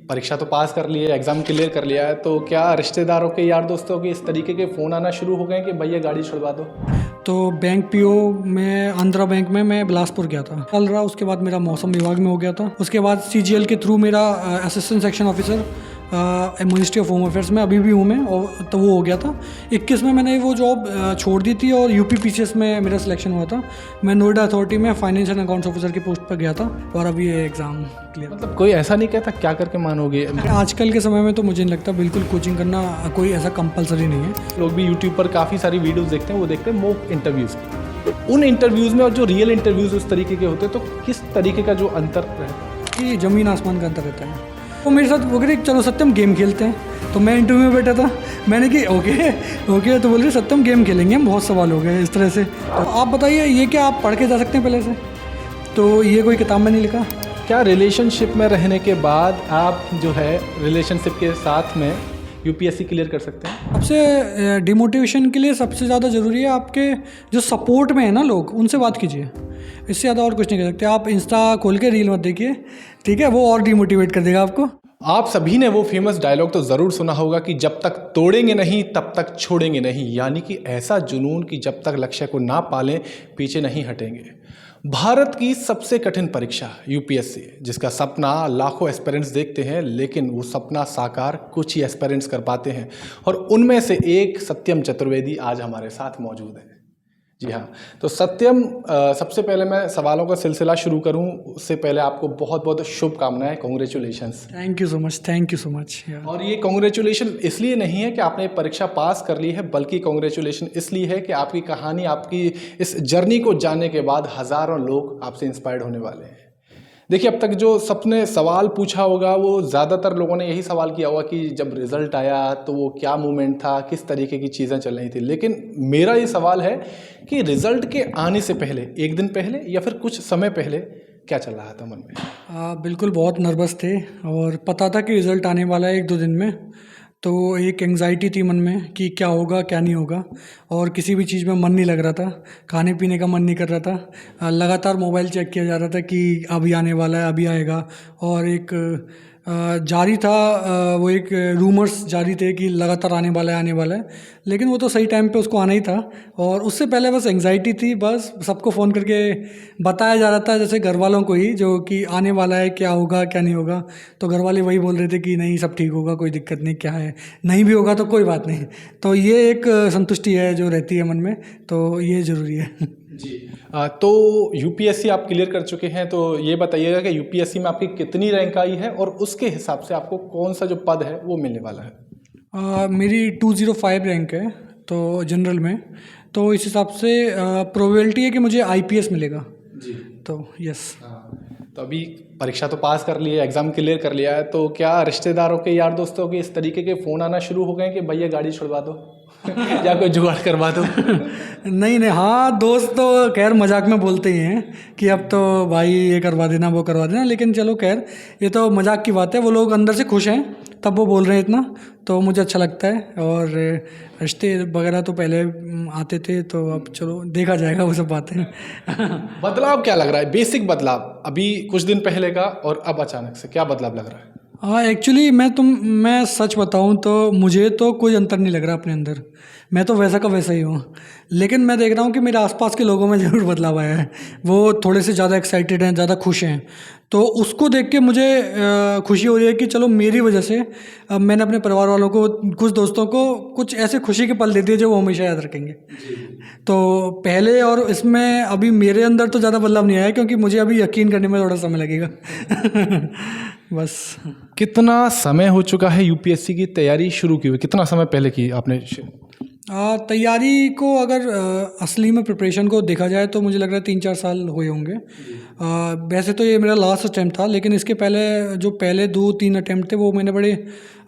परीक्षा तो पास कर ली है, एग्ज़ाम क्लियर कर लिया है, तो क्या रिश्तेदारों के, यार दोस्तों के इस तरीके के फ़ोन आना शुरू हो गए कि भैया गाड़ी छुड़वा दो? तो बैंक पीओ में आंध्रा बैंक में मैं बिलासपुर गया था, चल रहा। उसके बाद मेरा मौसम विभाग में हो गया था। उसके बाद सीजीएल के थ्रू मेरा assistant section officer ministry of home affairs में अभी भी हूँ मैं, और तो वो हो गया था। 21 में मैंने वो जॉब छोड़ दी थी और यूपीपीसीएस में मेरा सिलेक्शन हुआ था। मैं नोएडा अथॉरिटी में फाइनेंस एंड अकाउंट्स ऑफिसर की पोस्ट पर गया था और अभी ये एग्ज़ाम क्लियर। मतलब कोई ऐसा नहीं कहता क्या करके मानोगे? आजकल के समय में तो मुझे नहीं लगता बिल्कुल कोचिंग करना कोई ऐसा कंपलसरी नहीं है। लोग भी यूट्यूब पर काफ़ी सारी वीडियोज़ देखते हैं, वो देखते हैं मॉक इंटरव्यूज़। उन इंटरव्यूज़ में और जो रियल इंटरव्यूज़ उस तरीके के होते हैं, तो किस तरीके का जो अंतर रहता है? कि ज़मीन आसमान का अंतर रहता है। वो मेरे साथ वो कह रहे चलो सत्यम गेम खेलते हैं, तो मैं इंटरव्यू में बैठा था, मैंने कि ओके तो बोल रहे सत्यम गेम खेलेंगे हम, बहुत सवाल हो गए इस तरह से। तो आप बताइए ये क्या आप पढ़ के जा सकते हैं पहले से? तो ये कोई किताब में नहीं लिखा। क्या रिलेशनशिप में रहने के बाद आप जो है रिलेशनशिप के साथ में यूपीएससी क्लियर कर सकते हैं? सबसे डिमोटिवेशन के लिए सबसे ज़्यादा ज़रूरी है आपके जो सपोर्ट में है ना लोग, उनसे बात कीजिए। इससे ज़्यादा और कुछ नहीं कर सकते। आप इंस्टा खोल के रील मत देखिए, ठीक है, वो और डिमोटिवेट कर देगा आपको। आप सभी ने वो फेमस डायलॉग तो ज़रूर सुना होगा कि जब तक तोड़ेंगे नहीं तब तक छोड़ेंगे नहीं, यानी कि ऐसा जुनून कि जब तक लक्ष्य को ना पालें पीछे नहीं हटेंगे। भारत की सबसे कठिन परीक्षा यूपीएससी, जिसका सपना लाखों एस्पिरेंट्स देखते हैं, लेकिन वो सपना साकार कुछ ही एस्पिरेंट्स कर पाते हैं, और उनमें से एक सत्यम चतुर्वेदी आज हमारे साथ मौजूद है। जी हाँ, तो सत्यम, सबसे पहले मैं सवालों का सिलसिला शुरू करूं उससे पहले आपको बहुत बहुत शुभकामनाएं, congratulations. Thank you so much, thank you so much. और ये कॉन्ग्रेचुलेशन इसलिए नहीं है कि आपने परीक्षा पास कर ली है, बल्कि कॉन्ग्रेचुलेशन इसलिए है कि आपकी कहानी, आपकी इस जर्नी को जानने के बाद हज़ारों लोग आपसे इंस्पायर्ड होने वाले हैं। देखिए, अब तक जो सबने सवाल पूछा होगा वो ज़्यादातर लोगों ने यही सवाल किया होगा कि जब रिज़ल्ट आया तो वो क्या मोमेंट था, किस तरीके की चीज़ें चल रही थी। लेकिन मेरा ये सवाल है कि रिज़ल्ट के आने से पहले, एक दिन पहले या फिर कुछ समय पहले, क्या चल रहा था मन में? बिल्कुल बहुत नर्वस थे और पता था कि रिज़ल्ट आने वाला है 1-2 दिन में। तो एक एंग्जाइटी थी मन में कि क्या होगा क्या नहीं होगा, और किसी भी चीज़ में मन नहीं लग रहा था। खाने पीने का मन नहीं कर रहा था। लगातार मोबाइल चेक किया जा रहा था कि अभी आने वाला है, अभी आएगा। और एक जारी था, वो एक रूमर्स जारी थे कि लगातार आने वाला है, आने वाला है। लेकिन वो तो सही टाइम पे उसको आना ही था। और उससे पहले बस एंग्जाइटी थी, बस सबको फ़ोन करके बताया जा रहा था, जैसे घर वालों को ही, जो कि आने वाला है, क्या होगा क्या नहीं होगा। तो घर वाले वही बोल रहे थे कि नहीं सब ठीक होगा, कोई दिक्कत नहीं, क्या है, नहीं भी होगा तो कोई बात नहीं। तो ये एक संतुष्टि है जो रहती है मन में, तो ये ज़रूरी है। जी, तो यूपीएससी आप क्लियर कर चुके हैं, तो ये बताइएगा कि यूपीएससी में आपकी कितनी रैंक आई है और उसके हिसाब से आपको कौन सा जो पद है वो मिलने वाला है? मेरी 205 रैंक है तो जनरल में, तो इस हिसाब से प्रोबेबिलिटी है कि मुझे आईपीएस मिलेगा। जी। तो यस। तो अभी परीक्षा तो पास कर ली है, एग्ज़ाम क्लियर कर लिया है, तो क्या रिश्तेदारों के, यार दोस्तों के इस तरीके के फ़ोन आना शुरू हो गए कि भैया गाड़ी छुड़वा दो या कोई जुगाड़ करवा दो? नहीं नहीं, हाँ दोस्त तो खैर मजाक में बोलते ही हैं कि अब तो भाई ये करवा देना वो करवा देना, लेकिन चलो खैर ये तो मजाक की बात है। वो लोग अंदर से खुश हैं तब वो बोल रहे हैं इतना, तो मुझे अच्छा लगता है। और रिश्ते वगैरह तो पहले आते थे, तो अब चलो देखा जाएगा वो सब बातें। बदलाव क्या लग रहा है, बेसिक बदलाव अभी कुछ दिन पहले का और अब अचानक से क्या बदलाव लग रहा है? हाँ एक्चुअली मैं सच बताऊँ तो मुझे तो कोई अंतर नहीं लग रहा अपने अंदर। मैं तो वैसा का वैसा ही हूँ। लेकिन मैं देख रहा हूँ कि मेरे आसपास के लोगों में ज़रूर बदलाव आया है। वो थोड़े से ज़्यादा एक्साइटेड हैं, ज़्यादा खुश हैं। तो उसको देख के मुझे खुशी हो रही है कि चलो मेरी वजह से मैंने अपने परिवार वालों को, कुछ दोस्तों को कुछ ऐसे खुशी के पल दे दिए जो वो हमेशा याद रखेंगे। तो पहले और इसमें अभी मेरे अंदर तो ज़्यादा बदलाव नहीं आया, क्योंकि मुझे अभी यकीन करने में थोड़ा समय लगेगा। बस। कितना समय हो चुका है यूपीएससी की तैयारी शुरू की हुई, कितना समय पहले की आपने? तैयारी को अगर असली में प्रिपरेशन को देखा जाए तो मुझे लग रहा है 3-4 साल हुए होंगे। वैसे तो ये मेरा लास्ट अटैम्प्ट था, लेकिन इसके पहले जो पहले 2-3 अटैम्प्ट थे वो मैंने बड़े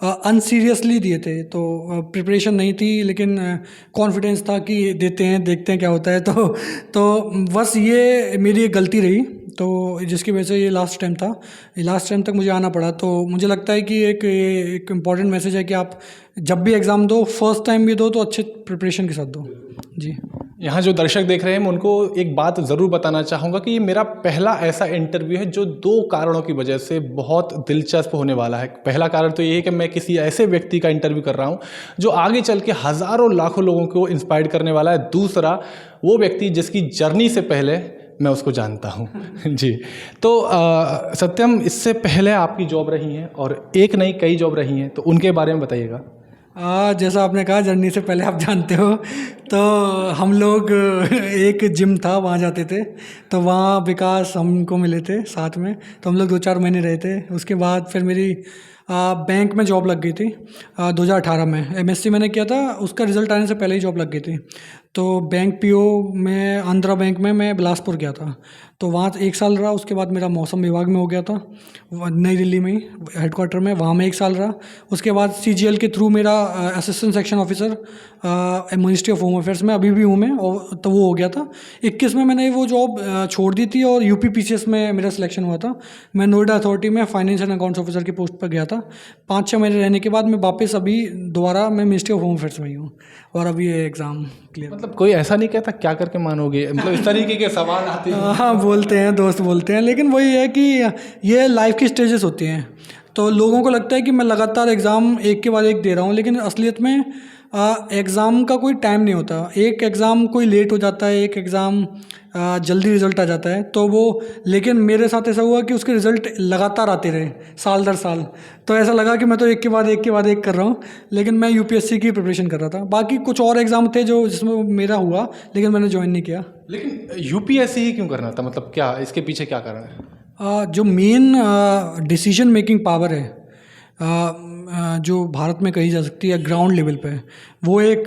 अनसीरियसली दिए थे। तो प्रिपरेशन नहीं थी, लेकिन कॉन्फिडेंस था कि देते हैं, देखते हैं क्या होता है। तो बस ये मेरी एक गलती रही, तो जिसकी वजह से ये लास्ट टाइम था, लास्ट टाइम तक मुझे आना पड़ा। तो मुझे लगता है कि एक इम्पॉर्टेंट मैसेज है कि आप जब भी एग्ज़ाम दो, फर्स्ट टाइम भी दो तो अच्छे प्रिपरेशन के साथ दो। जी। यहाँ जो दर्शक देख रहे हैं मैं उनको एक बात ज़रूर बताना चाहूँगा कि ये मेरा पहला ऐसा इंटरव्यू है जो 2 कारणों की वजह से बहुत दिलचस्प होने वाला है। पहला कारण तो ये है कि मैं किसी ऐसे व्यक्ति का इंटरव्यू कर रहा हूँ जो आगे चल के हज़ारों लाखों लोगों को इंस्पायर करने वाला है। दूसरा, वो व्यक्ति जिसकी जर्नी से पहले मैं उसको जानता हूँ जी। तो सत्यम, इससे पहले आपकी जॉब रही हैं और एक नहीं कई जॉब रही हैं, तो उनके बारे में बताइएगा। जैसा आपने कहा जर्नी से पहले आप जानते हो, तो हम लोग एक जिम था वहाँ जाते थे, तो वहाँ विकास हमको मिले थे साथ में, तो हम लोग 2-4 महीने रहे थे। उसके बाद फिर मेरी बैंक में जॉब लग गई थी 2018 में। एमएससी मैंने किया था, उसका रिज़ल्ट आने से पहले ही जॉब लग गई थी। तो बैंक पीओ में आंध्रा बैंक में मैं बिलासपुर गया था, तो वहाँ 1 साल रहा। उसके बाद मेरा मौसम विभाग में हो गया था नई दिल्ली में ही हेडक्वार्टर में, वहाँ मैं 1 साल रहा। उसके बाद सीजीएल के थ्रू मेरा assistant section officer ministry of home affairs में अभी भी हूँ मैं, और तो वो हो गया था। 21 में मैंने वो जॉब छोड़ दी थी और यूपी पीसीएस में मेरा सिलेक्शन हुआ था। मैं नोएडा अथॉरिटी में फाइनेंस एंड अकाउंट्स ऑफिसर की पोस्ट पर गया था। 5-6 महीने रहने के बाद मैं वापस अभी दोबारा मैं मिनिस्ट्री ऑफ होम अफेयर्स में ही हूँ, और अभी ये एग्ज़ाम क्लियर। मतलब कोई ऐसा नहीं कहता क्या करके मानोगे, मतलब इस तरीके के सवाल आते हैं। हाँ, बोलते हैं, दोस्त बोलते हैं, लेकिन वही है कि ये लाइफ की स्टेजेस होती हैं। तो लोगों को लगता है कि मैं लगातार एग्ज़ाम एक के बाद एक दे रहा हूँ, लेकिन असलियत में एग्ज़ाम का कोई टाइम नहीं होता। एक एग्ज़ाम कोई लेट हो जाता है, एक एग्ज़ाम जल्दी रिज़ल्ट आ जाता है, तो वो, लेकिन मेरे साथ ऐसा हुआ कि उसके रिज़ल्ट लगातार आते रहे साल दर साल। तो ऐसा लगा कि मैं तो एक के बाद एक के बाद एक कर रहा हूँ, लेकिन मैं यूपीएससी की प्रिपरेशन कर रहा था। बाकी कुछ और एग्ज़ाम थे जो जिसमें मेरा हुआ, लेकिन मैंने ज्वाइन नहीं किया। लेकिन यूपीएससी ही क्यों करना था, मतलब क्या इसके पीछे क्या कारण है? जो मेन डिसीजन मेकिंग पावर है जो भारत में कही जा सकती है ग्राउंड लेवल पे, वो एक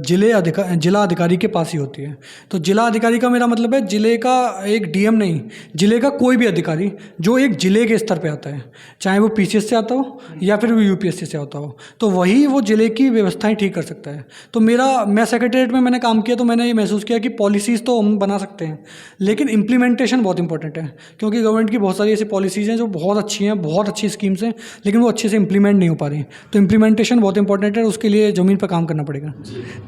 जिला अधिकारी के पास ही होती है। तो जिला अधिकारी का मेरा मतलब है जिले का एक डीएम नहीं, जिले का कोई भी अधिकारी जो एक जिले के स्तर पे आता है, चाहे वो पीसीएस से आता हो या फिर वो यूपीएससी से आता हो, तो वही वो जिले की व्यवस्थाएं ठीक कर सकता है। तो मैं सेक्रेटरीट में मैंने काम किया, तो मैंने ये महसूस किया कि पॉलिसीज़ तो हम बना सकते हैं, लेकिन इम्प्लीमेंटेशन बहुत इंपॉर्टेंट है, क्योंकि गवर्नमेंट की बहुत सारी ऐसी पॉलिसीज़ हैं जो बहुत अच्छी हैं, बहुत अच्छी स्कीम्स हैं, लेकिन वो अच्छे से इम्प्लीमेंट नहीं हो पा रही। तो इम्प्लीमेंटेशन बहुत इंपॉर्टेंट है, उसके लिए ज़मीन पर काम करना पड़ेगा।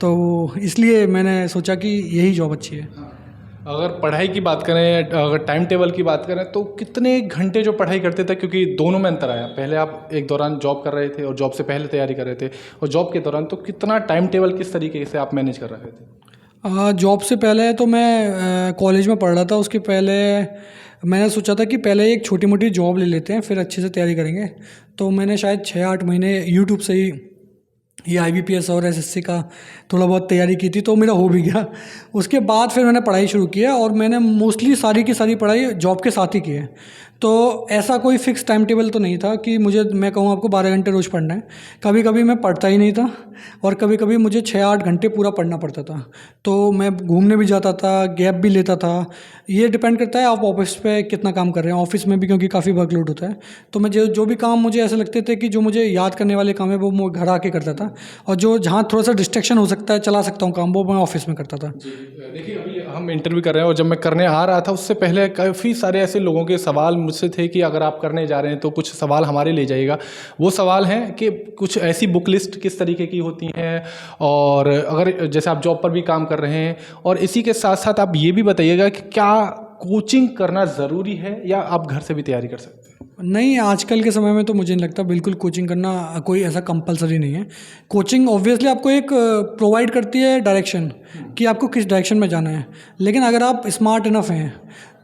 तो इसलिए मैंने सोचा कि यही जॉब अच्छी है। अगर पढ़ाई की बात करें, अगर टाइम टेबल की बात करें, तो कितने घंटे जो पढ़ाई करते थे, क्योंकि दोनों में अंतर आया। पहले आप एक दौरान जॉब कर रहे थे और जॉब से पहले तैयारी कर रहे थे, और जॉब के दौरान तो कितना टाइम टेबल किस तरीके से आप मैनेज कर रहे थे? जॉब से पहले तो मैं कॉलेज में पढ़ रहा था। उसके पहले मैंने सोचा था कि पहले एक छोटी मोटी जॉब ले लेते हैं, फिर अच्छे से तैयारी करेंगे। तो मैंने शायद 6-8 महीने यूट्यूब से ही ये IBPS और SSC का थोड़ा बहुत तैयारी की थी, तो मेरा हो भी गया। उसके बाद फिर मैंने पढ़ाई शुरू किया, और मैंने मोस्टली सारी की सारी पढ़ाई जॉब के साथ ही की है। तो ऐसा कोई फिक्स टाइम टेबल तो नहीं था कि मैं कहूँ आपको 12 घंटे रोज़ पढ़ना है। कभी कभी मैं पढ़ता ही नहीं था, और कभी कभी मुझे 6-8 घंटे पूरा पढ़ना पड़ता था। तो मैं घूमने भी जाता था, गैप भी लेता था। ये डिपेंड करता है आप ऑफिस पे कितना काम कर रहे हैं। ऑफिस में भी क्योंकि काफ़ी वर्कलोड होता है, तो मैं जो भी काम मुझे ऐसे लगते थे कि जो मुझे याद करने वाले काम है, वो मैं घर आके करता था, और जो जहाँ थोड़ा सा डिस्ट्रैक्शन हो सकता है, चला सकता हूँ काम, वो मैं ऑफिस में करता था। देखिए, अभी हम इंटरव्यू कर रहे हैं, और जब मैं करने आ रहा था उससे पहले काफ़ी सारे ऐसे लोगों के सवाल मुझसे थे कि अगर आप करने जा रहे हैं तो कुछ सवाल हमारे ले जाइएगा। वो सवाल हैं कि कुछ ऐसी बुक लिस्ट किस तरीके की होती हैं, और अगर जैसे आप जॉब पर भी काम कर रहे हैं, और इसी के साथ साथ आप ये भी बताइएगा कि क्या कोचिंग करना ज़रूरी है या आप घर से भी तैयारी कर सकते हैं? नहीं, आजकल के समय में तो मुझे नहीं लगता बिल्कुल कोचिंग करना कोई ऐसा कंपलसरी नहीं है। कोचिंग ऑब्वियसली आपको एक प्रोवाइड करती है डायरेक्शन, कि आपको किस डायरेक्शन में जाना है। लेकिन अगर आप स्मार्ट इनफ हैं,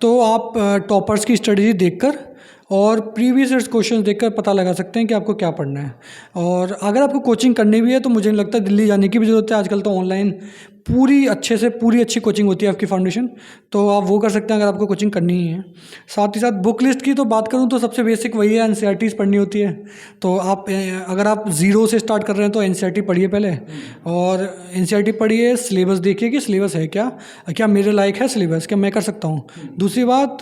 तो आप टॉपर्स की स्ट्रेटजी देखकर और प्रीवियस ईयर्स क्वेश्चन देखकर पता लगा सकते हैं कि आपको क्या पढ़ना है। और अगर आपको कोचिंग करनी भी है, तो मुझे नहीं लगता दिल्ली जाने की भी ज़रूरत है। आजकल तो ऑनलाइन पूरी अच्छी कोचिंग होती है आपकी फाउंडेशन, तो आप वो कर सकते हैं अगर आपको कोचिंग करनी ही है। साथ ही साथ बुक लिस्ट की तो बात करूँ तो सबसे बेसिक वही है, NCERTs पढ़नी होती है। तो अगर आप ज़ीरो से स्टार्ट कर रहे हैं तो NCERT पढ़िए पहले, और NCERT पढ़िए, सिलेबस देखिए कि सिलेबस है क्या मेरे लायक है सिलेबस, क्या मैं कर सकता हूँ। दूसरी बात,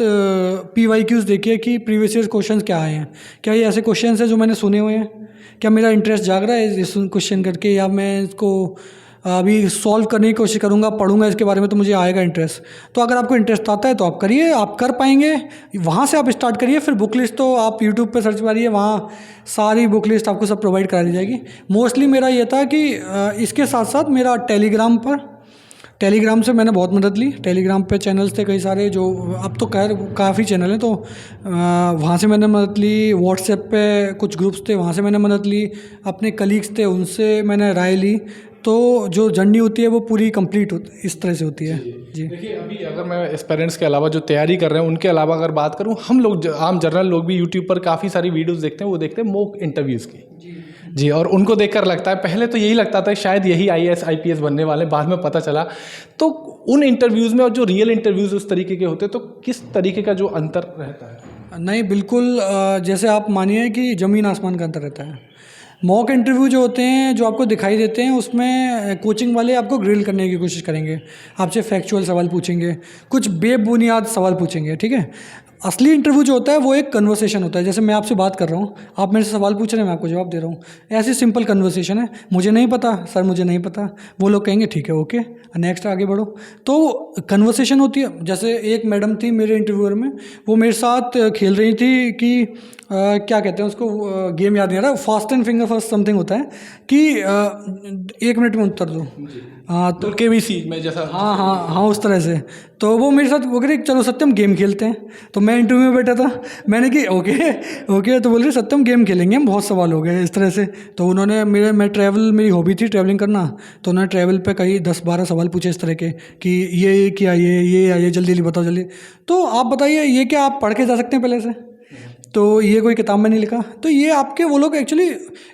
PYQs देखिए कि प्रीवियस ईयर क्वेश्चन क्या आए हैं, क्या ये ऐसे क्वेश्चन हैं जो मैंने सुने हुए हैं, क्या मेरा इंटरेस्ट जाग रहा है इस क्वेश्चन करके, या मैं इसको अभी सॉल्व करने की कोशिश करूँगा, पढ़ूंगा इसके बारे में तो मुझे आएगा इंटरेस्ट। तो अगर आपको इंटरेस्ट आता है तो आप करिए, आप कर पाएंगे। वहाँ से आप स्टार्ट करिए। फिर बुक लिस्ट तो आप यूट्यूब पे सर्च मारिए, वहाँ सारी बुक लिस्ट आपको सब प्रोवाइड करा दी जाएगी। मोस्टली मेरा ये था कि इसके साथ साथ मेरा टेलीग्राम पर टेलीग्राम से मैंने बहुत मदद ली। टेलीग्राम पे चैनल्स थे कई सारे, जो अब तो खैर काफ़ी चैनल हैं, तो वहाँ से मैंने मदद ली। व्हाट्सएप पे कुछ ग्रुप्स थे, वहाँ से मैंने मदद ली। अपने कलीग्स थे, उनसे मैंने राय ली। तो जो जर्नी होती है वो पूरी कंप्लीट इस तरह से होती है। जी देखिए, अभी अगर मैं एस्पिरेंट्स के अलावा जो तैयारी कर रहे हैं उनके अलावा अगर बात करूं, हम लोग आम जनरल लोग भी यूट्यूब पर काफ़ी सारी वीडियोस देखते हैं, वो देखते हैं मॉक इंटरव्यूज़ की। जी, और उनको देखकर लगता है, पहले तो यही लगता था शायद यही आईएएस आईपीएस बनने वाले, बाद में पता चला। तो उन इंटरव्यूज़ में और जो रियल इंटरव्यूज़ उस तरीके के होते हैं, तो किस तरीके का जो अंतर रहता है? नहीं, बिल्कुल जैसे आप मानिए कि ज़मीन आसमान का अंतर रहता है। मॉक इंटरव्यू जो होते हैं, जो आपको दिखाई देते हैं, उसमें कोचिंग वाले आपको ग्रिल करने की कोशिश करेंगे, आपसे फैक्चुअल सवाल पूछेंगे, कुछ बेबुनियाद सवाल पूछेंगे, ठीक है। असली इंटरव्यू जो होता है वो एक कन्वर्सेशन होता है। जैसे मैं आपसे बात कर रहा हूँ, आप मेरे से सवाल पूछ रहे हैं, मैं आपको जवाब दे रहा हूँ। ऐसी सिंपल कन्वर्सेशन है। मुझे नहीं पता सर, मुझे नहीं पता। वो लोग कहेंगे ठीक है, ओके, नेक्स्ट आगे बढ़ो। तो कन्वर्सेशन होती है। जैसे एक मैडम थी मेरे इंटरव्यूअर में, वो मेरे साथ खेल रही थी कि क्या कहते हैं उसको, गेम याद नहीं आ रहा, fast and finger first something होता है कि 1 मिनट में उत्तर दो। हाँ तो केबीसी में जैसा। हाँ हाँ हाँ, उस तरह से। तो वो मेरे साथ वो कह रही चलो सत्यम गेम खेलते हैं। तो मैं इंटरव्यू में बैठा था, मैंने कि ओके ओके, तो बोल रही सत्यम गेम खेलेंगे हम, बहुत सवाल हो गए इस तरह से। तो उन्होंने मैं ट्रैवल, मेरी हॉबी थी ट्रैवलिंग करना, तो उन्होंने ट्रैवल पे कई 10-12 सवाल पूछे इस तरह के कि ये क्या, ये आइए, जल्दी जल्दी बताओ जल्दी। तो आप बताइए, ये क्या आप पढ़ के जा सकते हैं पहले से? तो ये कोई किताब में नहीं लिखा। तो ये आपके वो लोग एक्चुअली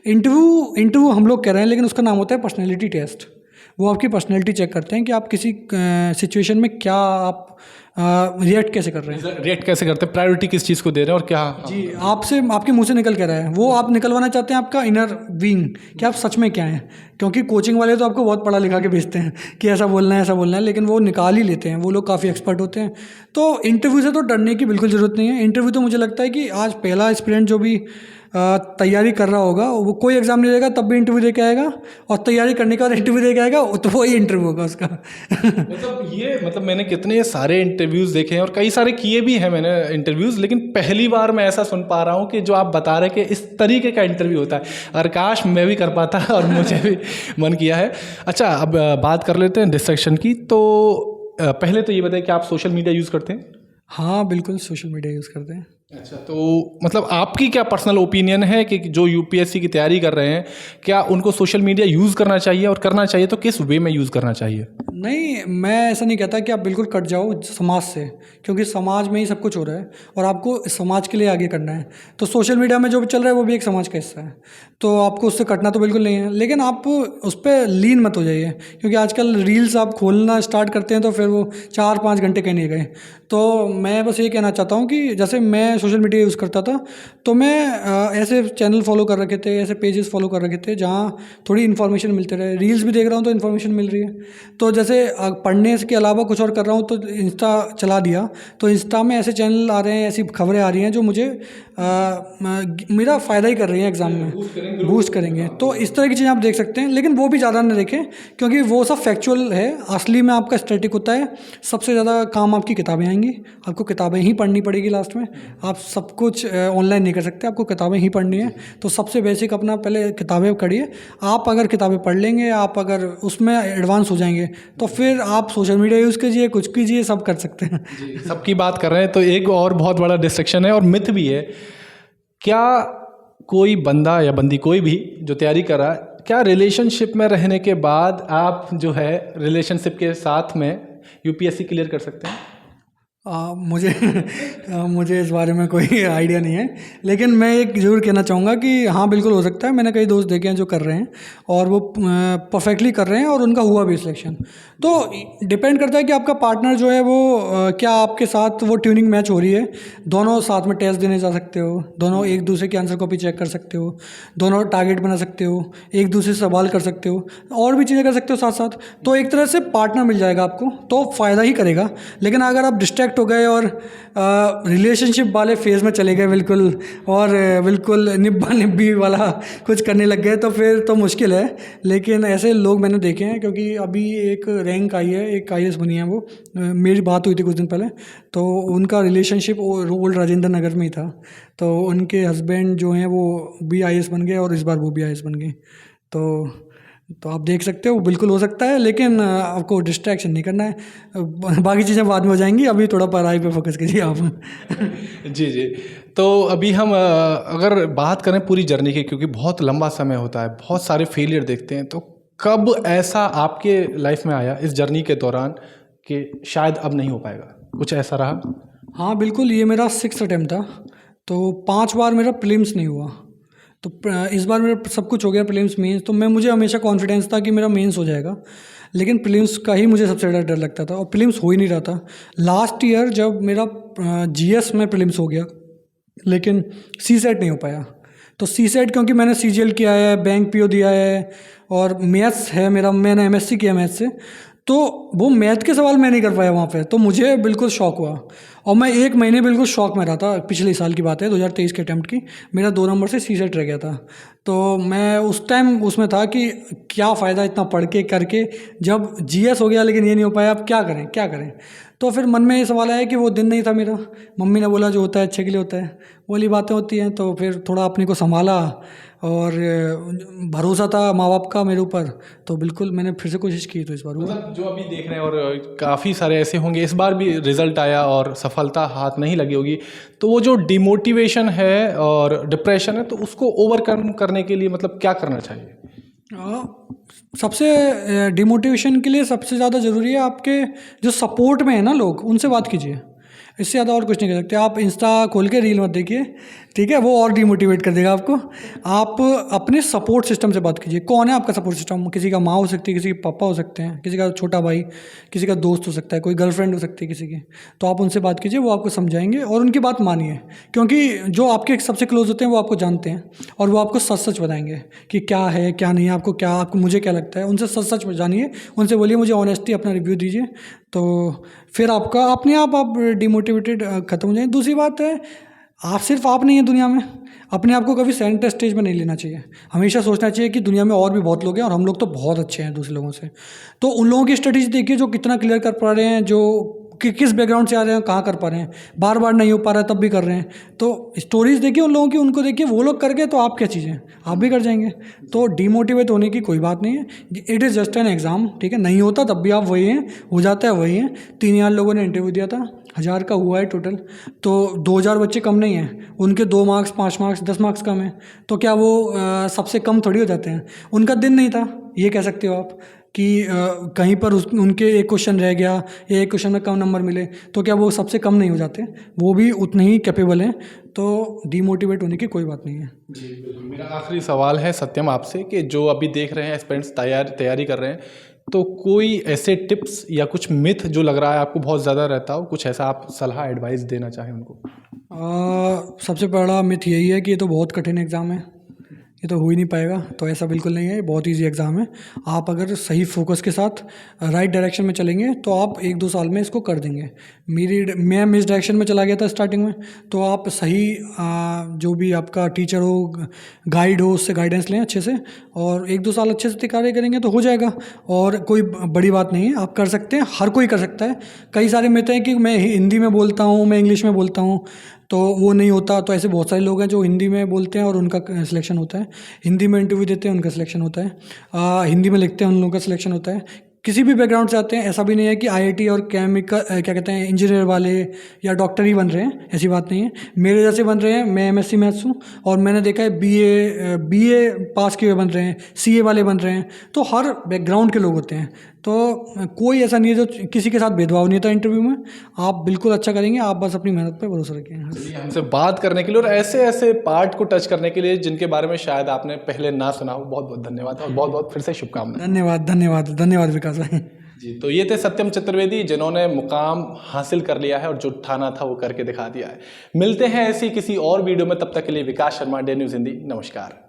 इंटरव्यू हम लोग कह रहे हैं, लेकिन उसका नाम होता है पर्सनैलिटी टेस्ट। वो आपकी पर्सनैलिटी चेक करते हैं कि आप किसी सिचुएशन में क्या आप रिएक्ट कैसे कर रहे हैं। रिएक्ट कैसे करते हैं, प्रायोरिटी किस चीज़ को दे रहे हैं और क्या। जी, आपसे आपके मुंह से निकल के रहा है, वो आप निकलवाना चाहते हैं आपका इनर बीइंग, कि आप सच में क्या हैं। क्योंकि कोचिंग वाले तो आपको बहुत पढ़ा लिखा के भेजते हैं कि ऐसा बोलना है ऐसा बोलना है, लेकिन वो निकाल ही लेते हैं, वो लोग काफ़ी एक्सपर्ट होते हैं। तो इंटरव्यू से तो डरने की बिल्कुल ज़रूरत नहीं है। इंटरव्यू तो मुझे लगता है कि आज पहला एस्पिरेंट जो भी तैयारी कर रहा होगा, वो कोई एग्ज़ाम नहीं देगा तब भी इंटरव्यू दे के आएगा, और तैयारी करने के बाद इंटरव्यू दे के आएगा, तो वही इंटरव्यू होगा उसका। मतलब मैंने कितने सारे इंटरव्यूज़ देखे हैं और कई सारे किए भी हैं मैंने इंटरव्यूज़, लेकिन पहली बार मैं ऐसा सुन पा रहा हूँ कि जो आप बता रहे कि इस तरीके का इंटरव्यू होता है। और काश मैं भी कर पाता और मुझे भी मन किया है। अच्छा, अब बात कर लेते हैं डिस्ट्रैक्शन की। तो पहले तो ये बताइए कि आप सोशल मीडिया यूज़ करते हैं? हाँ बिल्कुल, सोशल मीडिया यूज़ करते हैं। अच्छा, तो मतलब आपकी क्या पर्सनल ओपिनियन है कि जो यूपीएससी की तैयारी कर रहे हैं, क्या उनको सोशल मीडिया यूज़ करना चाहिए, और करना चाहिए तो किस वे में यूज़ करना चाहिए? नहीं, मैं ऐसा नहीं कहता कि आप बिल्कुल कट जाओ समाज से, क्योंकि समाज में ही सब कुछ हो रहा है और आपको समाज के लिए आगे करना है। तो सोशल मीडिया में जो भी चल रहा है वो भी एक समाज का हिस्सा है, तो आपको उससे कटना तो बिल्कुल नहीं है। लेकिन आप उस पर लीन मत हो जाइए, क्योंकि आजकल रील्स आप खोलना स्टार्ट करते हैं तो फिर वो 4-5 घंटे कहीं नहीं गए। तो मैं बस ये कहना चाहता हूँ कि जैसे मैं सोशल मीडिया यूज़ करता था, तो मैं ऐसे चैनल फॉलो कर रखे थे, ऐसे पेजेस फॉलो कर रखे थे जहाँ थोड़ी इन्फॉर्मेशन मिलते रहे। रील्स भी देख रहा हूँ तो इन्फॉर्मेशन मिल रही है। तो जैसे पढ़ने के अलावा कुछ और कर रहा हूँ तो इंस्टा चला दिया, तो इंस्टा में ऐसे चैनल आ रहे हैं, ऐसी खबरें आ रही हैं जो मुझे मेरा फ़ायदा ही कर रही हैं एग्ज़ाम में, बूस्ट करेंगे। तो इस तरह की चीज़ें आप देख सकते हैं, लेकिन वो भी ज़्यादा ना देखें, क्योंकि वो सब फैक्चुअल है। असली में आपका स्टैटिक होता है। सबसे ज़्यादा काम आपकी किताबें आएंगी, आपको किताबें ही पढ़नी पड़ेगी लास्ट में। आप सब कुछ ऑनलाइन नहीं कर सकते, आपको किताबें ही पढ़नी है। तो सबसे बेसिक अपना पहले किताबें पढ़िए। आप अगर किताबें पढ़ लेंगे, आप अगर उसमें एडवांस हो जाएंगे, तो फिर आप सोशल मीडिया यूज़ कीजिए, कुछ कीजिए, सब कर सकते हैं। सबकी बात कर रहे हैं तो एक और बहुत बड़ा डिस्ट्रैक्शन है और मिथ भी है। क्या कोई बंदा या बंदी, कोई भी जो तैयारी कर रहा है, क्या रिलेशनशिप में रहने के बाद आप जो है रिलेशनशिप के साथ में यूपीएससी क्लियर कर सकते हैं? मुझे मुझे इस बारे में कोई आइडिया नहीं है, लेकिन मैं एक ज़रूर कहना चाहूँगा कि हाँ बिल्कुल हो सकता है। मैंने कई दोस्त देखे हैं जो कर रहे हैं और वो परफेक्टली कर रहे हैं और उनका हुआ भी सिलेक्शन। तो डिपेंड करता है कि आपका पार्टनर जो है वो क्या आपके साथ वो ट्यूनिंग मैच हो रही है। दोनों साथ में टेस्ट देने जा सकते हो, दोनों एक दूसरे की आंसर कॉपी चेक कर सकते हो, दोनों टारगेट बना सकते हो, एक दूसरे से सवाल कर सकते हो, और भी चीज़ें कर सकते हो साथ साथ। तो एक तरह से पार्टनर मिल जाएगा आपको, तो फ़ायदा ही करेगा। लेकिन अगर आप डिस्ट्रैक्ट हो गए और रिलेशनशिप वाले फेज़ में चले गए बिल्कुल, और बिल्कुल निब्बा निब्बी वाला कुछ करने लग गए, तो फिर तो मुश्किल है। लेकिन ऐसे लोग मैंने देखे हैं, क्योंकि अभी एक रैंक आई है, एक आईएएस बनी है वो, मेरी बात हुई थी कुछ दिन पहले। तो उनका रिलेशनशिप ओल्ड राजेंद्र नगर में ही था, तो उनके हस्बैंड जो हैं वो भी आईएएस बन गए और इस बार वो भी आईएएस बन गए। तो तो आप देख सकते हो, बिल्कुल हो सकता है, लेकिन आपको डिस्ट्रैक्शन नहीं करना है। बाकी चीज़ें बाद में हो जाएंगी, अभी थोड़ा पढ़ाई पे फोकस कीजिए आप। जी, जी। तो अभी हम अगर बात करें पूरी जर्नी की, क्योंकि बहुत लंबा समय होता है, बहुत सारे फेलियर देखते हैं, तो कब ऐसा आपके लाइफ में आया इस जर्नी के दौरान कि शायद अब नहीं हो पाएगा? कुछ ऐसा रहा? हाँ बिल्कुल, ये मेरा 6th अटेम्प्ट था, तो 5 बार मेरा प्रीलिम्स नहीं हुआ। तो इस बार मेरा सब कुछ हो गया, प्रीलिम्स मेंस, तो मुझे हमेशा कॉन्फिडेंस था कि मेरा मेंस हो जाएगा, लेकिन प्रीलिम्स का ही मुझे सबसे ज़्यादा डर लगता था और प्रीलिम्स हो ही नहीं रहा था। लास्ट ईयर जब मेरा जीएस में प्रीलिम्स हो गया, लेकिन सीसेट नहीं हो पाया। तो सीसेट क्योंकि मैंने सीजीएल किया है, बैंक पीओ दिया है और मैथ्स है मेरा, मैंने एमएससी किया मैथ्स से, तो वो मैथ के सवाल मैं नहीं कर पाया वहाँ पे, तो मुझे बिल्कुल शौक हुआ और मैं 1 महीने बिल्कुल शौक में रहा था। पिछले साल की बात है, 2023 के अटैम्प्ट की, मेरा 2 नंबर से सीसेट रह गया था। तो मैं उस टाइम उसमें था कि क्या फ़ायदा इतना पढ़ के करके, जब जीएस हो गया लेकिन ये नहीं हो पाया, अब क्या करें क्या करें। तो फिर मन में ये सवाल आया कि वो दिन नहीं था मेरा। मम्मी ने बोला जो होता है अच्छे के लिए होता है, वो वाली बातें होती हैं। तो फिर थोड़ा अपने को संभाला और भरोसा था माँ बाप का मेरे ऊपर, तो बिल्कुल मैंने फिर से कोशिश की, तो इस बार हुआ। मतलब जो अभी देख रहे हैं, और काफ़ी सारे ऐसे होंगे, इस बार भी रिजल्ट आया और सफलता हाथ नहीं लगी होगी, तो वो जो डिमोटिवेशन है और डिप्रेशन है, तो उसको ओवरकम करने के लिए मतलब क्या करना चाहिए? सबसे डिमोटिवेशन के लिए सबसे ज़्यादा ज़रूरी है आपके जो सपोर्ट में है ना लोग, उनसे बात कीजिए। इससे ज़्यादा और कुछ नहीं कर सकते। आप इंस्टा खोल के रील मत देखिए, ठीक है, वो और डिमोटिवेट कर देगा आपको। आप अपने सपोर्ट सिस्टम से बात कीजिए। कौन है आपका सपोर्ट सिस्टम? किसी का माँ हो सकती है, किसी के पापा हो सकते हैं, किसी का छोटा भाई, किसी का दोस्त हो सकता है, कोई गर्लफ्रेंड हो सकती है किसी की। तो आप उनसे बात कीजिए, वो आपको समझाएंगे और उनकी बात मानिए, क्योंकि जो आपके सबसे क्लोज होते हैं वो आपको जानते हैं और वो आपको सच सच बताएंगे कि क्या है क्या नहीं है, आपको मुझे क्या लगता है। उनसे सच सच जानिए, उनसे बोलिए मुझे ऑनेस्टी अपना रिव्यू दीजिए, तो फिर आपका अपने आप डिमोटिवेटेड ख़त्म हो जाए। दूसरी बात है, आप सिर्फ आप नहीं हैं दुनिया में, अपने आप को कभी सेंटर स्टेज में नहीं लेना चाहिए। हमेशा सोचना चाहिए कि दुनिया में और भी बहुत लोग हैं और हम लोग तो बहुत अच्छे हैं दूसरे लोगों से। तो उन लोगों की स्टडीज़ देखिए जो कितना क्लियर कर पा रहे हैं, जो कि किस बैकग्राउंड से आ रहे हैं, कहाँ कर पा रहे हैं, बार बार नहीं हो पा रहा है तब भी कर रहे हैं। तो स्टोरीज़ देखिए उन लोगों की, उनको देखिए, वो लोग कर गए तो आप क्या चीज़ें, आप भी कर जाएंगे। तो डिमोटिवेट होने की कोई बात नहीं है, it is just an exam, ठीक है। नहीं होता तब भी आप वही हैं, हो जाता है वही हैं। 3000 लोगों ने इंटरव्यू दिया था, 1000 का हुआ है टोटल, तो 2000 बच्चे कम नहीं हैं, उनके 2 मार्क्स 5 मार्क्स 10 मार्क्स कम है, तो क्या वो सबसे कम थोड़ी हो जाते हैं। उनका दिन नहीं था, ये कह सकते हो आप कि कहीं पर उनके एक क्वेश्चन रह गया या एक क्वेश्चन में कम नंबर मिले, तो क्या वो सबसे कम नहीं हो जाते? वो भी उतने ही कैपेबल हैं। तो डिमोटिवेट होने की कोई बात नहीं है। जी बिल्कुल। मेरा आखिरी सवाल है सत्यम आपसे, कि जो अभी देख रहे हैं एस्पिरेंट्स तैयारी कर रहे हैं, तो कोई ऐसे टिप्स या कुछ मिथ जो लग रहा है आपको बहुत ज़्यादा रहता हो, कुछ ऐसा आप सलाह एडवाइस देना चाहें उनको? सबसे बड़ा मिथ यही है कि ये तो बहुत कठिन एग्ज़ाम है, ये तो हो ही नहीं पाएगा। तो ऐसा बिल्कुल नहीं है, ये बहुत इजी एग्ज़ाम है। आप अगर सही फोकस के साथ राइट डायरेक्शन में चलेंगे तो आप 1-2 साल में इसको कर देंगे। मैं मिस डायरेक्शन में चला गया था स्टार्टिंग में, तो आप सही जो भी आपका टीचर हो, गाइड हो, उससे गाइडेंस लें अच्छे से और 1-2 साल अच्छे से कार्य करेंगे तो हो जाएगा। और कोई बड़ी बात नहीं है, आप कर सकते हैं, हर कोई कर सकता है। कई सारे मिथ हैं कि मैं हिंदी में बोलता हूँ, मैं इंग्लिश में बोलता हूँ तो वो नहीं होता। तो ऐसे बहुत सारे लोग हैं जो हिंदी में बोलते हैं और उनका सिलेक्शन होता है, हिंदी में इंटरव्यू देते हैं उनका सिलेक्शन होता है, हिंदी में लिखते हैं उन लोगों का सिलेक्शन होता है। किसी भी बैकग्राउंड से आते हैं, ऐसा भी नहीं है कि आईआईटी और केमिकल क्या कहते हैं इंजीनियर वाले या डॉक्टर ही बन रहे हैं, ऐसी बात नहीं है। मेरे जैसे बन रहे हैं, मैं एमएससी मैथ्स हूँ और मैंने देखा है बीए पास किए हुए बन रहे हैं, सीए वाले बन रहे हैं। तो हर बैकग्राउंड के लोग होते हैं, तो कोई ऐसा नहीं है जो किसी के साथ भेदभाव नहीं होता इंटरव्यू में। आप बिल्कुल अच्छा करेंगे, आप बस अपनी मेहनत पे भरोसा रखिए। चलिए, हमसे बात करने के लिए और ऐसे ऐसे पार्ट को टच करने के लिए जिनके बारे में शायद आपने पहले ना सुना हो, बहुत बहुत धन्यवाद और बहुत बहुत फिर से शुभकामनाएं। धन्यवाद धन्यवाद धन्यवाद विकास भाई। जी, तो ये थे सत्यम चतुर्वेदी, जिन्होंने मुकाम हासिल कर लिया है और जो ठाना था वो करके दिखा दिया है। मिलते हैं ऐसी किसी और वीडियो में, तब तक के लिए विकास शर्मा, डे न्यूज़ हिंदी, नमस्कार।